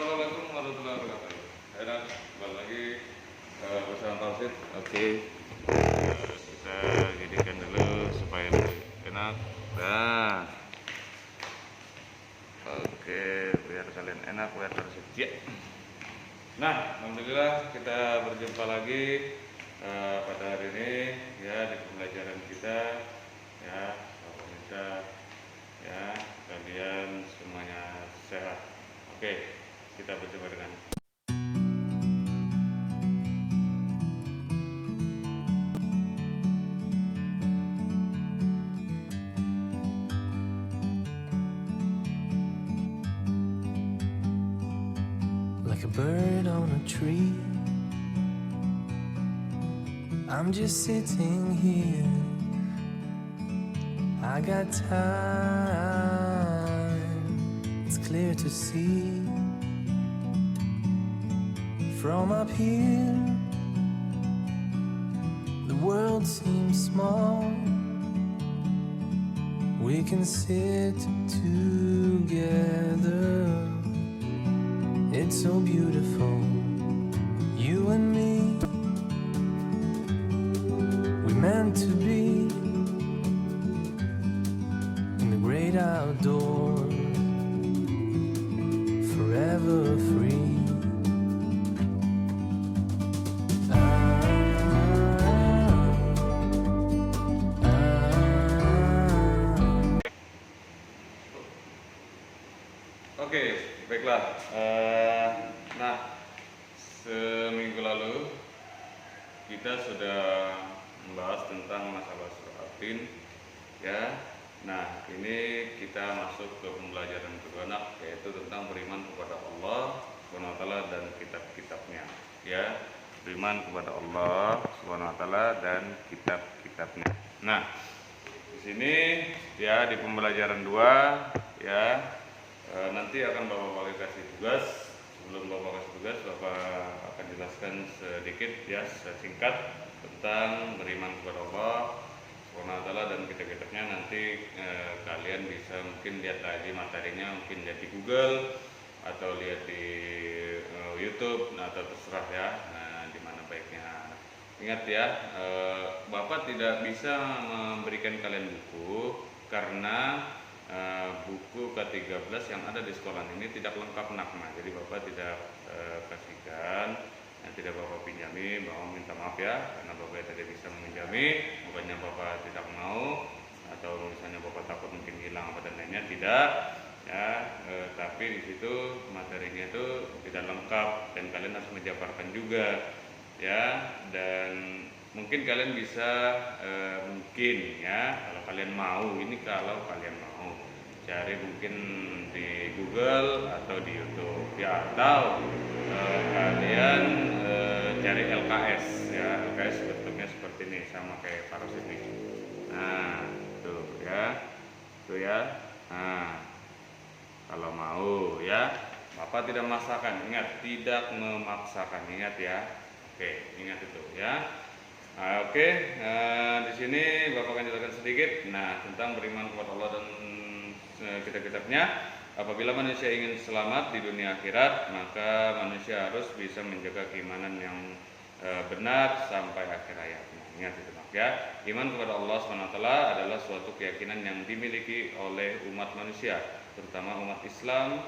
Assalamualaikum warahmatullahi wabarakatuh. Enak, kembali lagi bersama Tausid. Oke, kita jadikan dulu supaya lebih enak. Nah, oke, biar kalian enak, biar Tausid. Ya. Nah, alhamdulillah kita berjumpa lagi pada hari ini ya di pembelajaran kita ya, pemirsa ya, kalian semuanya sehat. Oke, kita berjumpa dengan like a bird on a tree. I'm just sitting here. I got time. It's clear to see from up here. The world seems small. We can sit together. It's so beautiful, you and me. We meant to be in the great outdoors, forever free. Oke, baiklah. Nah, seminggu lalu kita sudah membahas tentang masalah surah ya. Nah, ini kita masuk ke pembelajaran kedua, yaitu tentang beriman kepada Allah SWT dan kitab-kitabnya. Ya, beriman kepada Allah SWT dan kitab-kitabnya. Nah, di sini ya di pembelajaran 2 ya. Nanti akan Bapak kasih tugas. Sebelum Bapak kasih tugas, Bapak akan jelaskan sedikit ya, singkat tentang beriman kepada Allah SWT dan kitab-kitabnya. Nanti kalian bisa mungkin lihat lagi materinya, mungkin lihat di Google atau lihat di YouTube, atau terserah ya, di mana baiknya. Ingat ya, Bapak tidak bisa memberikan kalian buku karena buku ke-13 yang ada di sekolah ini tidak lengkap nakma. Jadi Bapak tidak kasihkan, tidak Bapak pinjami. Bapak minta maaf ya, karena Bapak tidak bisa meminjami. Bukannya Bapak tidak mau atau misalnya Bapak takut mungkin hilang apa dan lainnya, tidak ya. Tapi di situ materinya itu tidak lengkap dan kalian harus menjabarkan juga ya. Dan mungkin kalian bisa mungkin ya, kalau kalian mau, ini kalau kalian mau cari mungkin di Google atau di YouTube ya, atau kalian cari LKS ya. LKS bentuknya seperti ini, sama kayak Faros ini. Nah, tuh ya. Nah, kalau mau ya, Bapak tidak memaksakan. Ingat, tidak memaksakan. Ingat ya. Oke, ingat itu ya. Oke, di sini Bapak akan jelaskan sedikit. Nah, tentang beriman kepada Allah dan kitab-kitabnya. Apabila manusia ingin selamat di dunia akhirat, maka manusia harus bisa menjaga keimanan yang benar sampai akhir hayatnya. Ingat itu ya. Iman kepada Allah SWT adalah suatu keyakinan yang dimiliki oleh umat manusia, terutama umat Islam.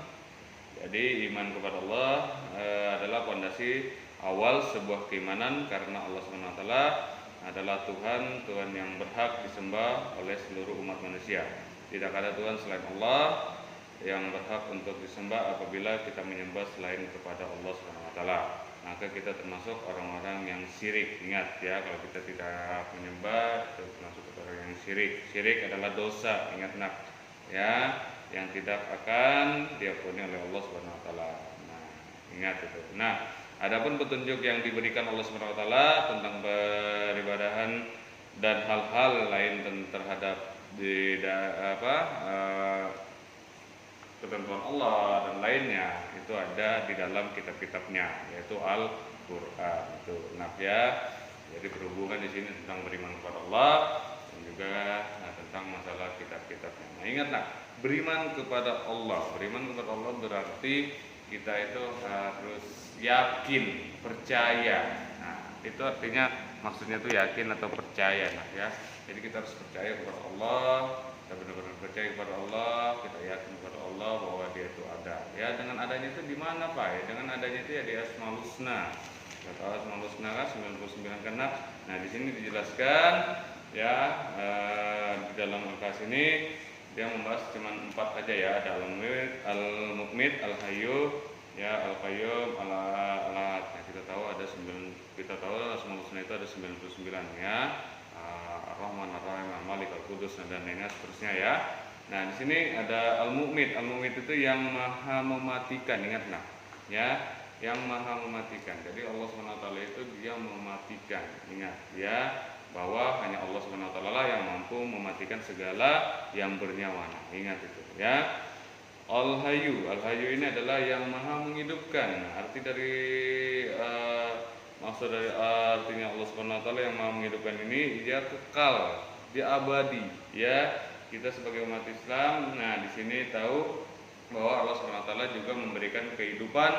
Jadi iman kepada Allah adalah fondasi awal sebuah keimanan, karena Allah SWT adalah Tuhan yang berhak disembah oleh seluruh umat manusia. Tidak ada Tuhan selain Allah yang berhak untuk disembah. Apabila kita menyembah selain kepada Allah SWT, maka kita termasuk orang-orang yang syirik. Ingat ya, kalau kita tidak menyembah, itu termasuk orang yang syirik. Syirik adalah dosa, ingat ya, yang tidak akan diampuni oleh Allah SWT. Nah, ingat itu. Nah, adapun petunjuk yang diberikan Allah SWT tentang peribadahan dan hal-hal lain terhadap ketentuan Allah dan lainnya, itu ada di dalam kitab-kitabnya, yaitu Al-Qur'an. Itu ya. Jadi berhubungan di sini tentang beriman kepada Allah dan juga tentang masalah kitab-kitabnya. Nah, ingat beriman kepada Allah. Beriman kepada Allah berarti kita itu harus yakin, percaya. Nah, itu artinya maksudnya itu yakin atau percaya, nah ya. Jadi kita harus percaya kepada Allah, kita benar-benar percaya kepada Allah, kita yakin kepada Allah bahwa Dia itu ada. Ya, dengan adanya itu di mana Pak? Ya, dengan adanya itu ya di Asmaul Husna. Kita tahu Asmaul Husna kan 99 kenap. Nah, di sini dijelaskan ya di dalam Al-Kahfi ini dia membahas cuma 4 aja ya, ada Al-Mu'mid, Al-Hayyu, ya Al-Qayyum, Al-Ahad. Nah, kita tahu Asmaul Husna itu ada 99 ya. Ar-Rahman, Ar-Rahim, Al-Malik, Al-Qudus dan lainnya seterusnya ya. Nah, di sini ada Al-Mu'mid. Al-Mu'mid itu yang maha mematikan, ingat nah. Ya, yang maha mematikan. Jadi Allah SWT itu dia mematikan. Ingat ya, bahwa hanya Allah SWT lah yang mampu mematikan segala yang bernyawa. Nah, ingat itu ya. Al-Hayyu. Al-Hayyu ini adalah yang maha menghidupkan. Arti dari maksud dari artinya Allah SWT yang maha menghidupkan ini, dia kekal, dia abadi ya. Kita sebagai umat Islam, nah di sini tahu bahwa Allah SWT juga memberikan kehidupan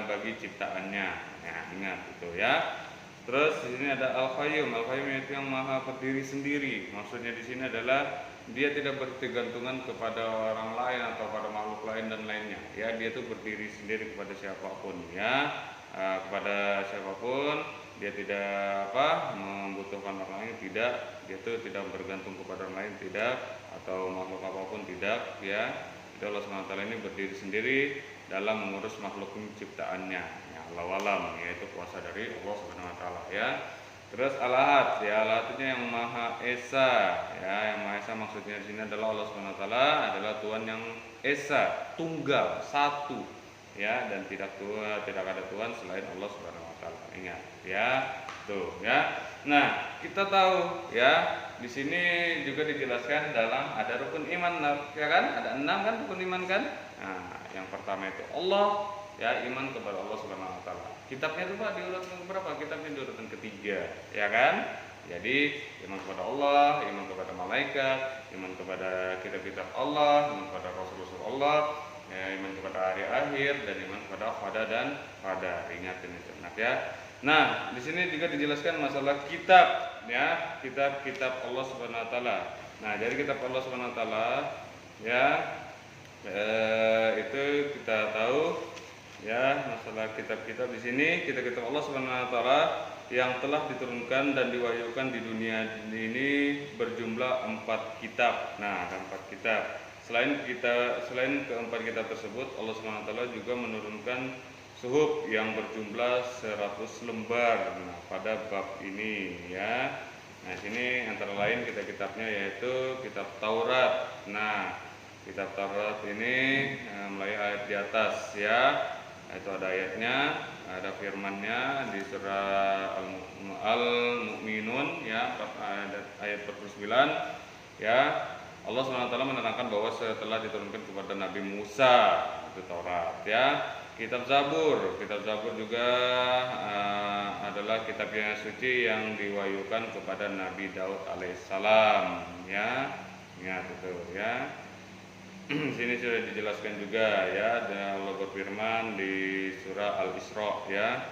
bagi ciptaannya. Nah, ingat itu ya. Terus di sini ada Al-Qayyum. Al-Qayyum itu yang maha berdiri sendiri. Maksudnya di sini adalah dia tidak bergantungan kepada orang lain atau pada makhluk lain dan lainnya. Ya, dia itu berdiri sendiri kepada siapapun ya. Kepada siapapun, dia tidak membutuhkan orang lain, tidak. Dia itu tidak bergantung kepada orang lain, tidak, atau makhluk apapun, tidak ya. Jadi Allah SWT ini berdiri sendiri dalam mengurus makhluk ciptaannya. Ya, Allah alam, yaitu kuasa dari Allah SWT ya. Terus Al-Ahad, ya Al-Ahad itu yang Maha Esa, ya yang Maha Esa maksudnya di sini adalah Allah SWT adalah Tuhan yang Esa, tunggal, satu, ya dan tidak ada Tuhan selain Allah SWT. Ingat, ya, tuh, ya. Nah, kita tahu, ya di sini juga dijelaskan dalam ada rukun iman, ya kan? Ada 6 kan rukun iman kan? Nah, yang pertama itu Allah. Ya, iman kepada Allah Subhanahu wa taala. Kitabnya itu Pak di urutan berapa? Kitabnya di urutan ketiga, ya kan? Jadi, iman kepada Allah, iman kepada malaikat, iman kepada kitab-kitab Allah, iman kepada rasul-rasul Allah, ya, iman kepada hari akhir dan iman kepada qada dan qadar. Ingatin itu, ya. Nah, di sini juga dijelaskan masalah kitab, ya, kitab-kitab Allah Subhanahu wa taala. Nah, dari kitab Allah Subhanahu wa taala, ya, itu kita tahu ya masalah kitab-kitab di sini, kitab-kitab Allah Subhanahu wa taala yang telah diturunkan dan diwahyukan di dunia ini berjumlah 4 kitab. Nah, ada 4 kitab. Selain keempat kitab tersebut, Allah Subhanahu wa taala juga menurunkan suhuf yang berjumlah 100 lembar. Nah, pada bab ini ya. Nah, sini antara lain kitab-kitabnya yaitu kitab Taurat. Nah, kitab Taurat ini mulai ayat di atas ya. Itu ada ayatnya, ada firman-Nya di surah Al-Mu'minun ya, ayat 49 ya. Allah SWT menerangkan bahwa setelah diturunkan kepada Nabi Musa itu Taurat ya. Kitab Zabur juga adalah kitab yang suci yang diwahyukan kepada Nabi Daud alaihissalam ya. Ingat itu ya. Sini sudah dijelaskan juga ya, Allah berfirman di surah Al-Isra ya.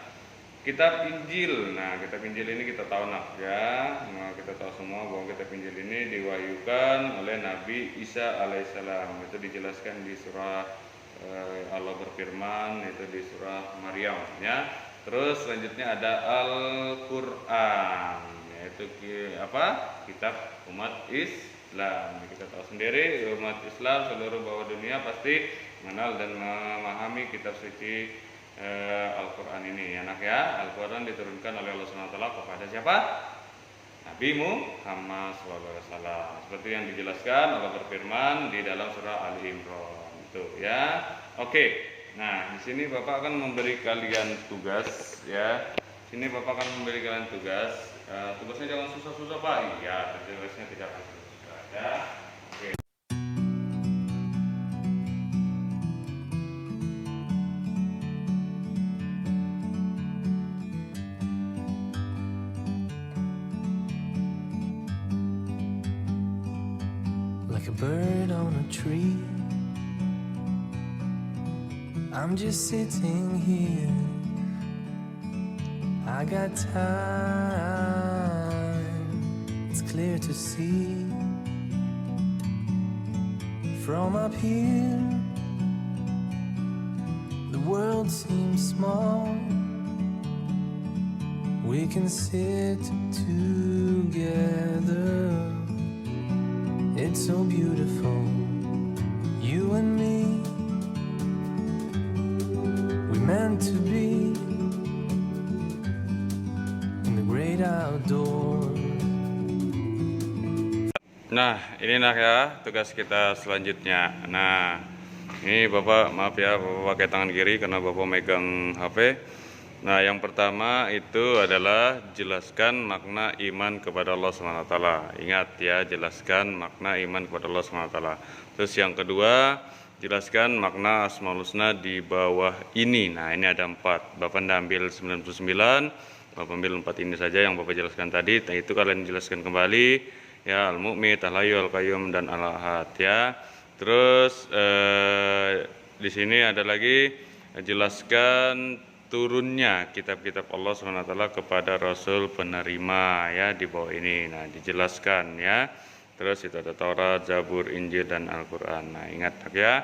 Kitab Injil. Nah, kitab Injil ini kita tahu ya. Nah, kita tahu semua bahwa kitab Injil ini diwahyukan oleh Nabi Isa alaihissalam. Itu dijelaskan di surah Allah berfirman itu di surah Maryam ya. Terus selanjutnya ada Al-Qur'an, yaitu kitab umat Islam. Kita tahu sendiri umat Islam seluruh bawah dunia pasti mengenal dan memahami kitab suci Al-Quran ini, anak ya. Al-Quran diturunkan oleh Allah SWT kepada siapa? Nabi Muhammad SAW. Seperti yang dijelaskan Allah berfirman di dalam surah Ali Imran itu ya. Oke. Nah, di sini Bapak akan memberi kalian tugas ya. Sini Bapak akan memberi kalian tugas. Tugasnya jangan susah-susah Pak. Iya, tugasnya tidak akan susah ya. Oke. Like a bird on a tree, I'm just sitting here. I got time. It's clear to see from up here. The world seems small. We can sit together. It's so beautiful, you and me. We meant to be in the great outdoors. Nah, ini nak ya tugas kita selanjutnya. Nah, ini Bapak maaf ya, Bapak pakai tangan kiri karena Bapak megang HP. Nah, yang pertama itu adalah jelaskan makna iman kepada Allah SWT. Ingat ya, jelaskan makna iman kepada Allah SWT. Terus yang kedua, jelaskan makna Asmaul Husna di bawah ini. Nah, ini ada 4. Bapak ambil 99, Bapak ambil 4 ini saja yang Bapak jelaskan tadi. Nah, itu kalian jelaskan kembali. Ya, Al-Mu'min, Al-Hayyu, Al-Qayyum, dan Al-Ahad ya. Terus di sini ada lagi jelaskan turunnya kitab-kitab Allah SWT kepada Rasul penerima ya di bawah ini. Nah, dijelaskan ya. Terus itu ada Taurat, Zabur, Injil, dan Al-Quran. Nah, ingat ya,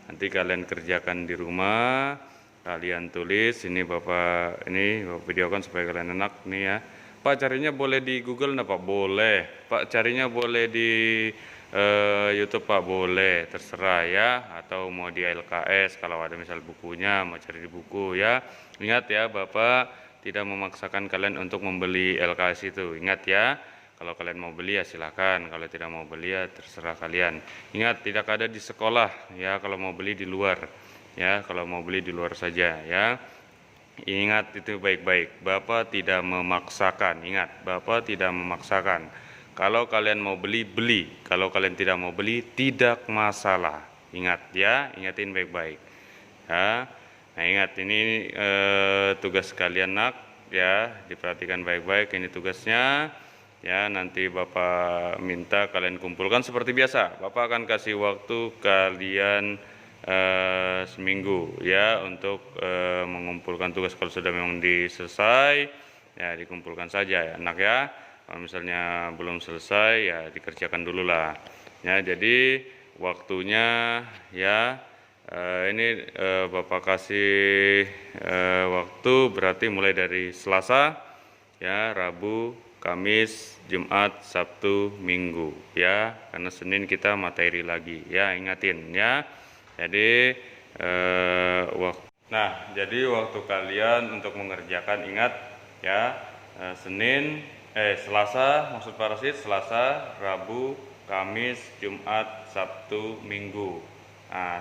nanti kalian kerjakan di rumah, kalian tulis. Ini Bapak videokan supaya kalian enak nih ya. Pak, carinya boleh di Google enggak Pak? Boleh. Pak, carinya boleh di YouTube Pak? Boleh, terserah ya. Atau mau di LKS kalau ada misal bukunya, mau cari di buku ya. Ingat ya, Bapak tidak memaksakan kalian untuk membeli LKS itu. Ingat ya, kalau kalian mau beli ya silakan, kalau tidak mau beli ya terserah kalian. Ingat, tidak ada di sekolah ya, kalau mau beli di luar ya, kalau mau beli di luar saja ya. Ingat itu baik-baik, Bapak tidak memaksakan. Ingat, Bapak tidak memaksakan. Kalau kalian mau beli, beli. Kalau kalian tidak mau beli, tidak masalah. Ingat ya, ingatin baik-baik ya. Nah, ingat ini tugas kalian nak ya, diperhatikan baik-baik. Ini tugasnya ya, nanti Bapak minta kalian kumpulkan seperti biasa. Bapak akan kasih waktu kalian seminggu ya untuk mengumpulkan tugas. Kalau sudah memang diselesai ya dikumpulkan saja ya anak ya. Kalau misalnya belum selesai ya dikerjakan dulu lah ya. Jadi waktunya ya ini Bapak kasih waktu berarti mulai dari Selasa ya, Rabu, Kamis, Jumat, Sabtu, Minggu ya, karena Senin kita materi lagi ya, ingatin ya. Jadi jadi waktu kalian untuk mengerjakan, ingat ya, Selasa, maksud parasit Selasa, Rabu, Kamis, Jumat, Sabtu, Minggu. Nah,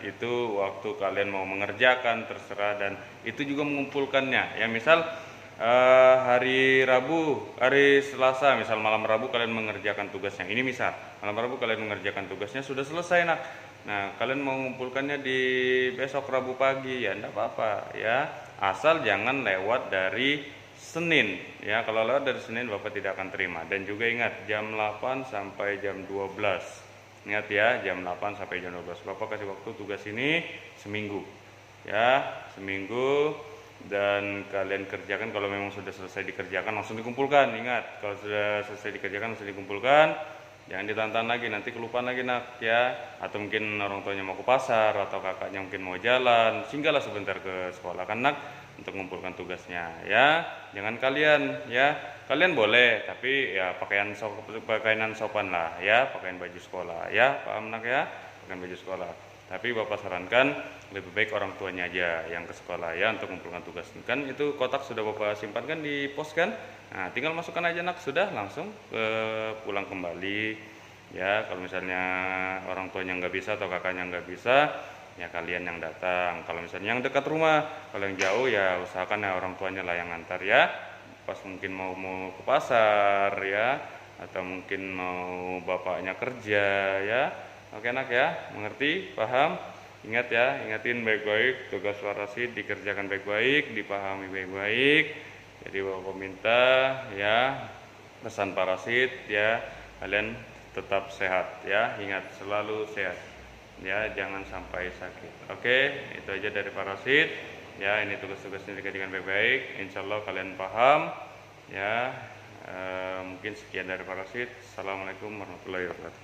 itu waktu kalian mau mengerjakan, terserah. Dan itu juga mengumpulkannya ya, misal hari Selasa, misal malam Rabu kalian mengerjakan tugasnya. Ini misal malam Rabu kalian mengerjakan tugasnya sudah selesai nak. Nah, kalian mau mengumpulkannya di besok Rabu pagi ya enggak apa-apa ya. Asal jangan lewat dari Senin ya. Kalau lewat dari Senin Bapak tidak akan terima. Dan juga ingat jam 8 sampai jam 12. Ingat ya, jam 8 sampai jam 12. Bapak kasih waktu tugas ini seminggu. Ya, seminggu. Dan kalian kerjakan, kalau memang sudah selesai dikerjakan langsung dikumpulkan. Ingat, kalau sudah selesai dikerjakan langsung dikumpulkan, jangan ditantang lagi, nanti kelupaan lagi nak ya. Atau mungkin orang tuanya mau ke pasar, atau kakaknya mungkin mau jalan, singgahlah sebentar ke sekolah kan nak, untuk mengumpulkan tugasnya ya. Jangan kalian ya, kalian boleh tapi ya pakaian sopan lah ya, pakaian baju sekolah ya, paham nak ya, pakaian baju sekolah. Tapi Bapak sarankan lebih baik orang tuanya aja yang ke sekolah ya untuk mengumpulkan tugas. Kan itu kotak sudah Bapak simpan kan di pos kan? Nah, tinggal masukkan aja nak, sudah langsung pulang kembali ya. Kalau misalnya orang tuanya nggak bisa atau kakaknya nggak bisa, ya kalian yang datang. Kalau misalnya yang dekat rumah, kalau yang jauh ya usahakan ya orang tuanya lah yang ngantar ya. Pas mungkin mau ke pasar ya, atau mungkin mau bapaknya kerja ya. Oke nak ya, mengerti, paham? Ingat ya, ingatin baik-baik, tugas warasid dikerjakan baik-baik, dipahami baik-baik. Jadi Bapak minta ya, pesan parasit ya, kalian tetap sehat ya, ingat selalu sehat. ya, jangan sampai sakit. Oke, itu aja dari Parasit. Ya, ini tugas-tugasnya dikerjakan baik-baik. Insya Allah kalian paham. Ya, mungkin sekian dari Parasit. Assalamualaikum warahmatullahi wabarakatuh.